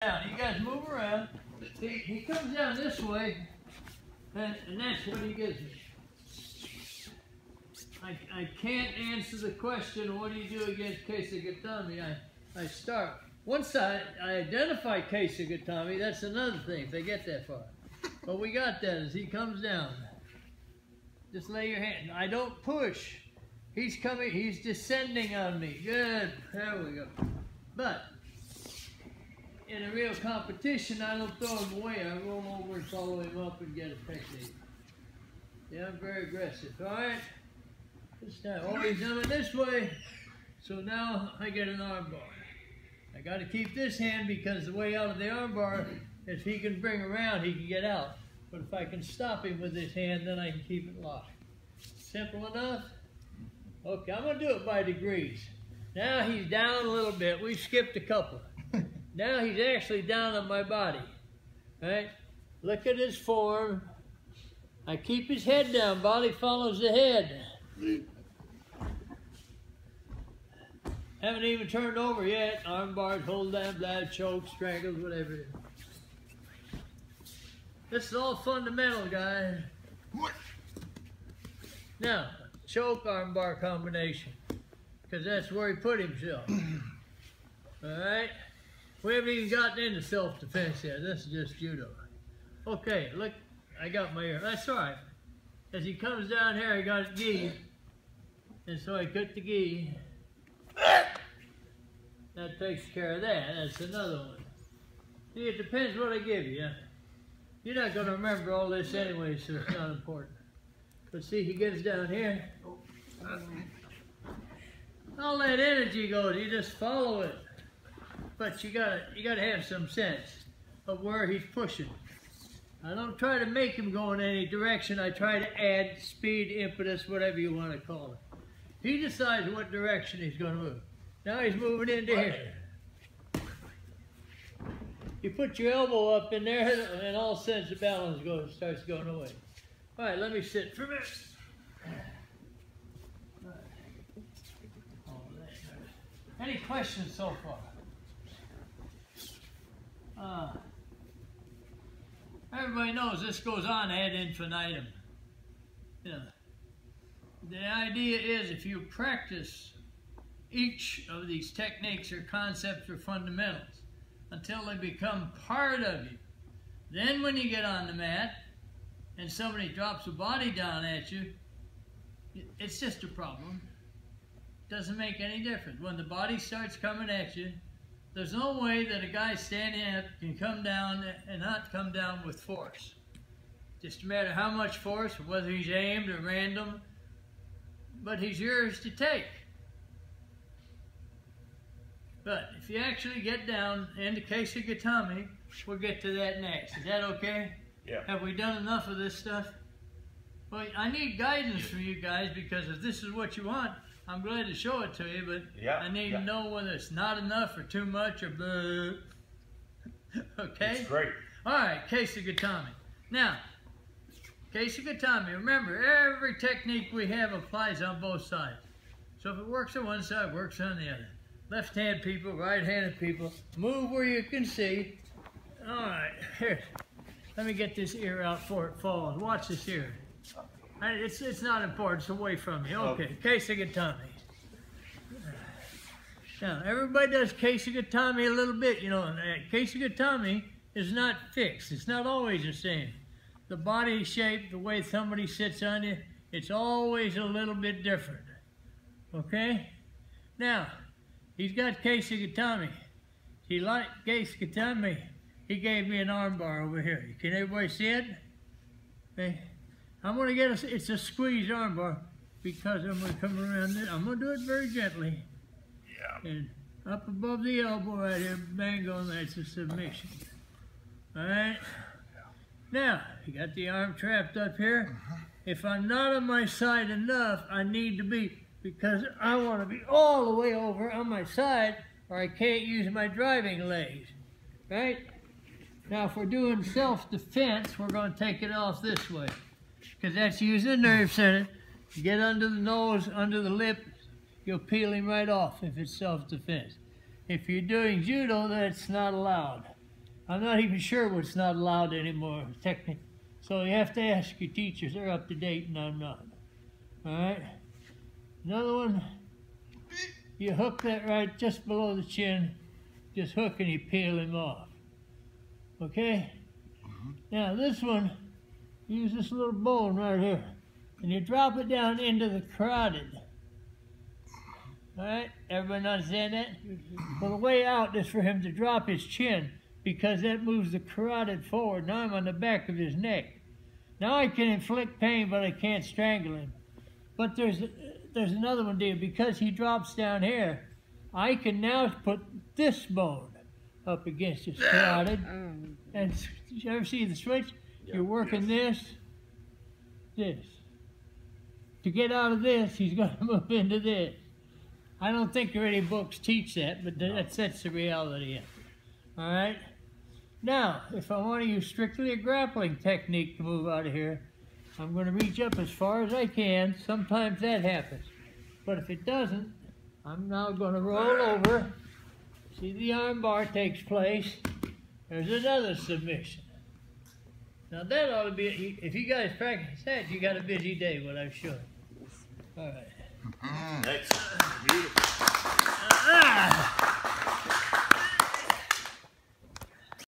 Down. You guys move around. He comes down this way, and that's what he gives me. I can't answer the question, what do you do against Kesa Gatame? I start. Once I identify Kesa Gatame, that's another thing, if they get that far. But we got that as he comes down. Just lay your hand. I don't push. He's coming, he's descending on me. Good. There we go. But in a real competition, I don't throw him away. I roll over and follow him up and get a technique. Yeah, I'm very aggressive. All right? This time, always done it this way. So now I get an arm bar. I got to keep this hand because the way out of the arm bar, if he can bring around, he can get out. But if I can stop him with this hand, then I can keep it locked. Simple enough? Okay, I'm going to do it by degrees. Now he's down a little bit. We skipped a couple. Now he's actually down on my body. Right? Look at his form. I keep his head down. Body follows the head. Haven't even turned over yet. Arm bars, hold down, blood, choke, strangles, whatever it is. This is all fundamental, guys. Now, choke arm bar combination. Because that's where he put himself. Alright? We haven't even gotten into self-defense yet. This is just judo. Okay, look, I got my ear. That's all right. As he comes down here, I got a gi. And so I cut the gi. That takes care of that. That's another one. See, it depends what I give you. You're not going to remember all this anyway, so it's not important. But see, he gets down here. All that energy goes, you just follow it. But you gotta have some sense of where he's pushing. I don't try to make him go in any direction. I try to add speed, impetus, whatever you want to call it. He decides what direction he's going to move. Now he's moving into here. You put your elbow up in there, and all sense of balance starts going away. All right, let me sit for a minute. Any questions so far? Everybody knows this goes on ad infinitum. Yeah. The idea is if you practice each of these techniques or concepts or fundamentals until they become part of you, then when you get on the mat and somebody drops a body down at you, it's just a problem. Doesn't make any difference. When the body starts coming at you, there's no way that a guy standing up can come down and not come down with force. Just a matter how much force, whether he's aimed or random, but he's yours to take. But if you actually get down into Kesa Gatame, we'll get to that next. Is that okay? Yeah. Have we done enough of this stuff? Well, I need guidance from you guys because if this is what you want, I'm glad to show it to you, but I need to know whether it's not enough or too much or blah. Okay? It's great. All right, Kesa Gatame. Now, Kesa Gatame, remember, every technique we have applies on both sides. So if it works on one side, it works on the other. Left-handed people, right-handed people, move where you can see. All right, here. Let me get this ear out before it falls. Watch this ear. It's not important, it's away from you. Okay, Kesa Gatame. Now, everybody does Kesa Gatame a little bit, you know. Kesa Gatame is not fixed. It's not always the same. The body shape, the way somebody sits on you, it's always a little bit different. Okay? Now, he's got Kesa Gatame. He liked Kesa Gatame. He gave me an arm bar over here. Can everybody see it? Okay. I'm going to get it's a squeeze arm bar because I'm going to come around it. I'm going to do it very gently. Yeah. And up above the elbow right here, bang on, that's a submission. All right? Now, you got the arm trapped up here. If I'm not on my side enough, I need to be, because I want to be all the way over on my side or I can't use my driving legs. Right? Now, if we're doing self-defense, we're going to take it off this way. Because that's using the nerve center. You get under the nose, under the lip, you'll peel him right off if it's self-defense. If you're doing judo, that's not allowed. I'm not even sure what's not allowed anymore, technically. So you have to ask your teachers. They're up to date, and I'm not. All right. Another one. You hook that right just below the chin. Just hook and you peel him off. Okay. Now this one, use this little bone right here, and you drop it down into the carotid. All right. Everybody understand that? Well, the way out is for him to drop his chin, because that moves the carotid forward. Now I'm on the back of his neck. Now I can inflict pain, but I can't strangle him. But there's another one, dear. Because he drops down here, I can now put this bone up against his carotid. And you ever see the switch? Yeah, you're working this. To get out of this, he's going to move into this. I don't think there are any books teach that, but that's the reality of it. All right? Now, if I want to use strictly a grappling technique to move out of here, I'm going to reach up as far as I can. Sometimes that happens. But if it doesn't, I'm now going to roll over. See, the arm bar takes place. There's another submission. Now that ought to be, if you guys practice that, you got a busy day, what I've shown. All right. Excellent.